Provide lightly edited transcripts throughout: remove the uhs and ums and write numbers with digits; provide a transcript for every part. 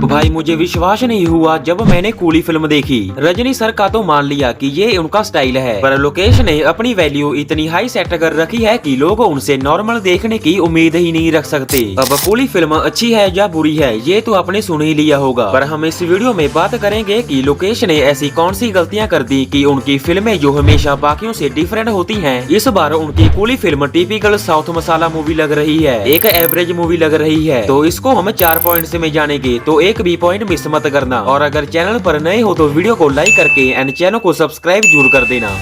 भाई मुझे विश्वास नहीं हुआ जब मैंने कूली फिल्म देखी। रजनी सर का तो मान लिया कि ये उनका स्टाइल है, पर लोकेश ने अपनी वैल्यू इतनी हाई सेट कर रखी है कि लोग उनसे नॉर्मल देखने की उम्मीद ही नहीं रख सकते। अब कूली फिल्म अच्छी है या बुरी है ये तो आपने सुन ही लिया होगा, पर हम इस वीडियो में बात करेंगे कि लोकेश ने ऐसी कौन सी गलतियां कर दी कि उनकी फिल्में जो हमेशा बाकियों से डिफरेंट होती हैं, इस बार उनकी कूली फिल्म टिपिकल साउथ मसाला मूवी लग रही है, एक एवरेज मूवी लग रही है। तो इसको हम 4 पॉइंट में जानेंगे, तो एक भी पॉइंट मिस मत करना। और अगर चैनल पर नए हो तो वीडियो को लाइक करके एंड चैनल को सब्सक्राइब जरूर कर देना।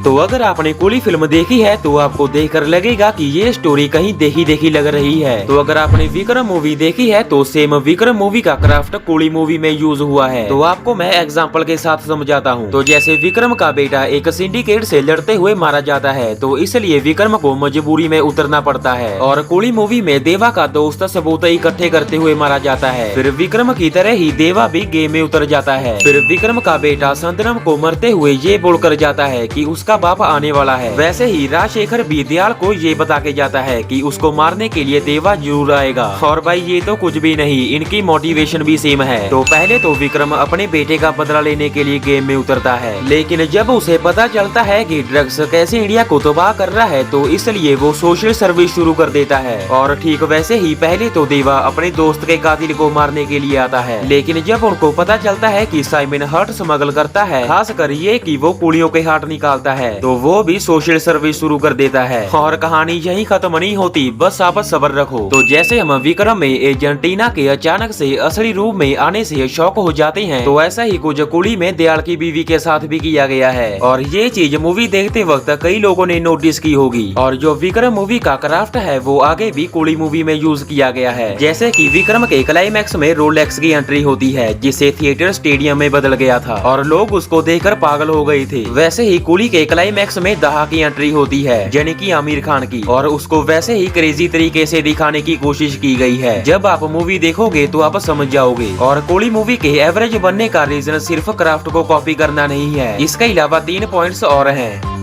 तो अगर आपने कूली फिल्म देखी है तो आपको देखकर लगेगा कि ये स्टोरी कहीं देखी देखी लग रही है। तो अगर आपने विक्रम मूवी देखी है तो सेम विक्रम मूवी का क्राफ्ट कूली मूवी में यूज हुआ है। तो आपको मैं एग्जांपल के साथ समझाता हूँ। तो जैसे विक्रम का बेटा एक सिंडिकेट से लड़ते हुए मारा जाता है, तो इसलिए विक्रम को मजबूरी में उतरना पड़ता है। और कूली मूवी में देवा का दोस्त सबूत इकट्ठे करते हुए मारा जाता है। फिर विक्रम की तरह ही देवा भी गेम में उतर जाता है। फिर विक्रम का बेटा संतनम को मरते हुए ये बोलकर जाता है कि उसका बाप आने वाला है। वैसे ही राजशेखर भी दयाल को ये बता के जाता है कि उसको मारने के लिए देवा जरूर आएगा। और भाई ये तो कुछ भी नहीं, इनकी मोटिवेशन भी सेम है। तो पहले तो विक्रम अपने बेटे का बदला लेने के लिए गेम में उतरता है, लेकिन जब उसे पता चलता है कि ड्रग्स कैसे इंडिया को तबाह कर रहा है, तो इसलिए वो सोशल सर्विस शुरू कर देता है। और ठीक वैसे ही पहले तो देवा अपने दोस्त के कातिल को मारने के लिए आता है, लेकिन जब उनको पता चलता है कि साइमन हार्ट स्मगल करता है, खासकर ये कि वो कुड़ियों के हार्ट निकालता है, तो वो भी सोशल सर्विस शुरू कर देता है। और कहानी यही खत्म नहीं होती, बस आप सब्र रखो। तो जैसे हम विक्रम में अर्जेंटीना के अचानक से असली रूप में आने से शौक हो जाते हैं, तो ऐसा ही कुछ कूली में दयाल की बीवी के साथ भी किया गया है। और ये चीज मूवी देखते वक्त कई लोगों ने नोटिस की होगी। और जो विक्रम मूवी का क्राफ्ट है वो आगे भी कूली मूवी में यूज किया गया है। जैसे कि विक्रम के क्लाइमैक्स में रोलेक्स की एंट्री होती है, जिससे थिएटर स्टेडियम में बदल गया था और लोग उसको देखकर पागल हो गए थे। वैसे ही कूली के क्लाइमैक्स में दहा की एंट्री होती है, यानी कि आमिर खान की, और उसको वैसे ही क्रेजी तरीके से दिखाने की कोशिश की गई है। जब आप मूवी देखोगे तो आप समझ जाओगे। और कूली मूवी के एवरेज बनने का रीजन सिर्फ क्राफ्ट को कॉपी करना नहीं है, इसके अलावा 3 पॉइंट्स और हैं।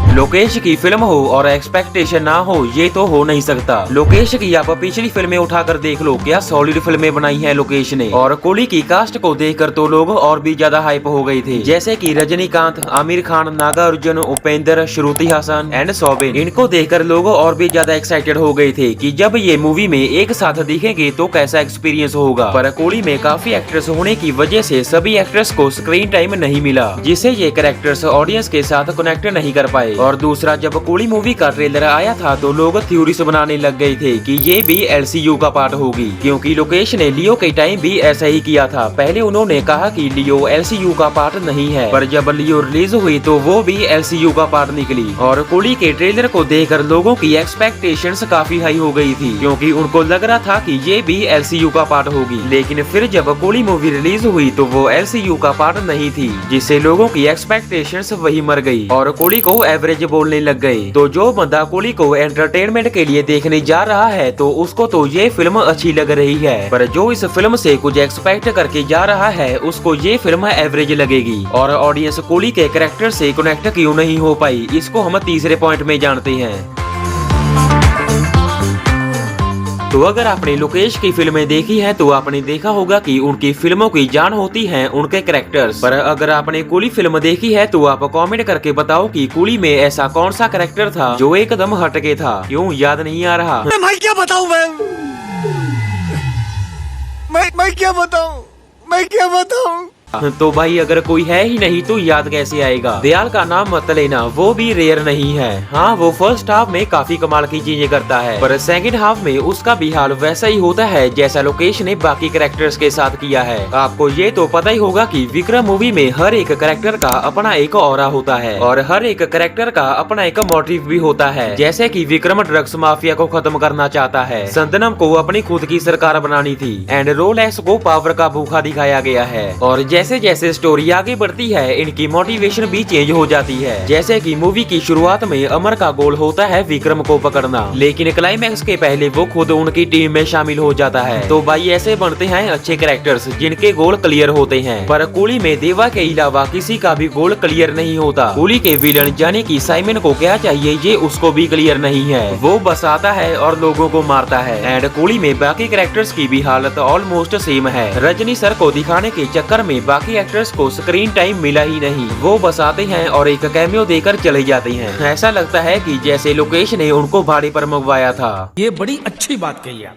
लोकेश की फिल्म हो और एक्सपेक्टेशन ना हो ये तो हो नहीं सकता। लोकेश की आप पिछली फिल्में उठाकर देख लो, क्या सॉलिड फिल्में बनाई हैं लोकेश ने। और कूली की कास्ट को देखकर तो लोग और भी ज्यादा हाइप हो गए थे, जैसे कि रजनीकांत, आमिर खान, नागार्जुन, उपेंद्र, श्रुति हासन एंड सोबिन। इनको देखकर लोग और भी ज्यादा एक्साइटेड हो गए थे कि जब ये मूवी में एक साथ दिखेंगे तो कैसा एक्सपीरियंस होगा। पर कूली में काफी एक्ट्रेस होने की वजह से सभी एक्ट्रेस को स्क्रीन टाइम नहीं मिला, जिससे ये कैरेक्टर्स ऑडियंस के साथ कनेक्ट नहीं कर पाए। और दूसरा, जब कूली मूवी का ट्रेलर आया था तो लोग थ्योरीज बनाने लग गए थे कि ये भी एलसीयू का पार्ट होगी, क्योंकि लोकेश ने लियो के टाइम भी ऐसा ही किया था। पहले उन्होंने कहा कि लियो एलसीयू का पार्ट नहीं है, पर जब लियो रिलीज हुई तो वो भी एलसीयू का पार्ट निकली। और कूली के ट्रेलर को देखकर लोगों की एक्सपेक्टेशंस काफी हाई हो गई थी, क्योंकि उनको लग रहा था कि ये भी एलसीयू का पार्ट होगी। लेकिन फिर जब कूली मूवी रिलीज हुई तो वो एलसीयू का पार्ट नहीं थी, जिससे लोगों की एक्सपेक्टेशंस वही मर गई और कूली को एवरेज बोलने लग गए। तो जो बंदा कूली को एंटरटेनमेंट के लिए देखने जा रहा है तो उसको तो ये फिल्म अच्छी लग रही है, पर जो इस फिल्म से कुछ एक्सपेक्ट करके जा रहा है उसको ये फिल्म एवरेज लगेगी। और ऑडियंस कूली के कैरेक्टर से कनेक्ट क्यों नहीं हो पाई, इसको हम तीसरे पॉइंट में जानते हैं। तो अगर आपने लोकेश की फिल्में देखी हैं तो आपने देखा होगा कि उनकी फिल्मों की जान होती है उनके कैरेक्टर्स। पर अगर आपने कूली फिल्म देखी है तो आप कमेंट करके बताओ कि कूली में ऐसा कौन सा कैरेक्टर था जो एकदम हटके था। क्यों याद नहीं आ रहा? मैं क्या बताऊं मैं क्या बताऊं? तो भाई अगर कोई है ही नहीं तो याद कैसे आएगा? दयाल का नाम मत लेना, वो भी रेयर नहीं है। हाँ, वो फर्स्ट हाफ में काफी कमाल की चीजें करता है, पर सेकंड हाफ में उसका भी हाल वैसा ही होता है जैसा लोकेश ने बाकी कैरेक्टर्स के साथ किया है। आपको ये तो पता ही होगा कि विक्रम मूवी में हर एक कैरेक्टर का अपना एक ऑरा होता है और हर एक कैरेक्टर का अपना एक मोटिव भी होता है। जैसे कि विक्रम ड्रग्स माफिया को खत्म करना चाहता है, संतनम को अपनी खुद की सरकार बनानी थी, एंड रोलेक्स को पावर का भूखा दिखाया गया है। और जैसे जैसे स्टोरी आगे बढ़ती है इनकी मोटिवेशन भी चेंज हो जाती है। जैसे कि मूवी की शुरुआत में अमर का गोल होता है विक्रम को पकड़ना, लेकिन क्लाइमैक्स के पहले वो खुद उनकी टीम में शामिल हो जाता है। तो भाई ऐसे बनते हैं अच्छे कैरेक्टर्स जिनके गोल क्लियर होते हैं। पर कूली में देवा के अलावा किसी का भी गोल क्लियर नहीं होता। कूली के विलन यानी कि साइमन को क्या चाहिए ये उसको भी क्लियर नहीं है। वो बस आता है और लोगों को मारता है। एंड कूली में बाकी कैरेक्टर्स की भी हालत ऑलमोस्ट सेम है। रजनी सर को दिखाने के चक्कर में बाकी एक्टर्स को स्क्रीन टाइम मिला ही नहीं। वो बस आते हैं और एक कैमियो देकर चले जाते हैं। ऐसा लगता है कि जैसे लोकेश ने उनको भाड़े पर मंगवाया था। ये बड़ी अच्छी बात कही आप।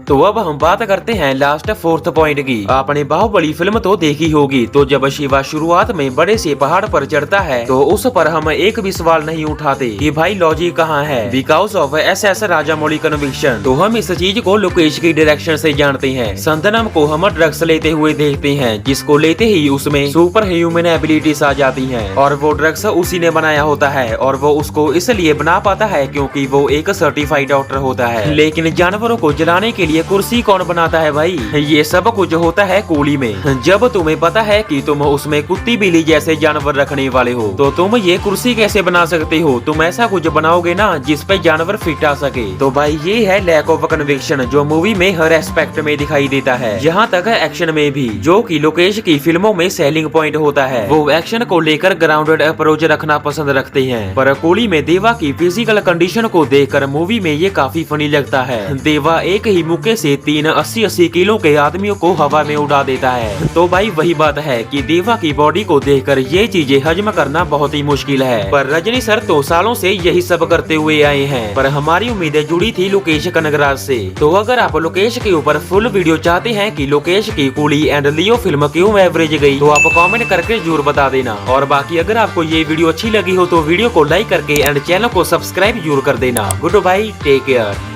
तो अब हम बात करते हैं लास्ट फोर्थ पॉइंट की। आपने बाहुबली फिल्म तो देखी होगी। तो जब शिवा शुरुआत में बड़े से पहाड़ पर चढ़ता है तो उस पर हम एक भी सवाल नहीं उठाते कि भाई लॉजिक कहाँ है। Because of SS Rajamouli conviction. तो हम इस चीज को लोकेश की डायरेक्शन से जानते हैं। संतनम को हम ड्रग्स लेते हुए देखते हैं, जिसको लेते ही उसमें सुपर ह्यूमन एबिलिटीज आ जाती हैं। और वो ड्रग्स उसी ने बनाया होता है और वो उसको इसलिए बना पाता है क्योंकि वो एक सर्टिफाइड डॉक्टर होता है। लेकिन जानवरों को जलाने के लिए कुर्सी कौन बनाता है भाई? ये सब कुछ होता है कूली में। जब तुम्हें पता है कि तुम उसमें कुत्ती बिल्ली जैसे जानवर रखने वाले हो तो तुम ये कुर्सी कैसे बना सकते हो? तुम ऐसा कुछ बनाओगे ना जिस पे जानवर फिट आ सके। तो भाई ये है लैक ऑफ कन्विक्शन जो मूवी में हर एस्पेक्ट में दिखाई देता है। यहाँ तक एक्शन में भी, जो कि लोकेश की फिल्मों में सेलिंग पॉइंट होता है। वो एक्शन को लेकर ग्राउंडेड अप्रोच रखना पसंद रखते हैं। पर कूली में देवा की फिजिकल कंडीशन को देखकर मूवी में ये काफी फनी लगता है। देवा एक ही मुक्के से 3 80 किलो के आदमियों को हवा में उड़ा देता है। तो भाई वही बात है कि देवा की बॉडी को देखकर ये चीजें हजम करना बहुत ही मुश्किल है। पर रजनी सर तो सालों से यही सब करते हुए आए हैं। पर हमारी उम्मीदें जुड़ी थी लोकेश कनगराज से। तो अगर आप लोकेश के ऊपर फुल वीडियो चाहते हैं कि लोकेश की कूली एंड लियो फिल्म क्यों एवरेज गई, तो आप कमेंट करके जरूर बता देना। और बाकी अगर आपको ये वीडियो अच्छी लगी हो तो वीडियो को लाइक करके एंड चैनल को सब्सक्राइब जरूर कर देना। Goodbye, take care.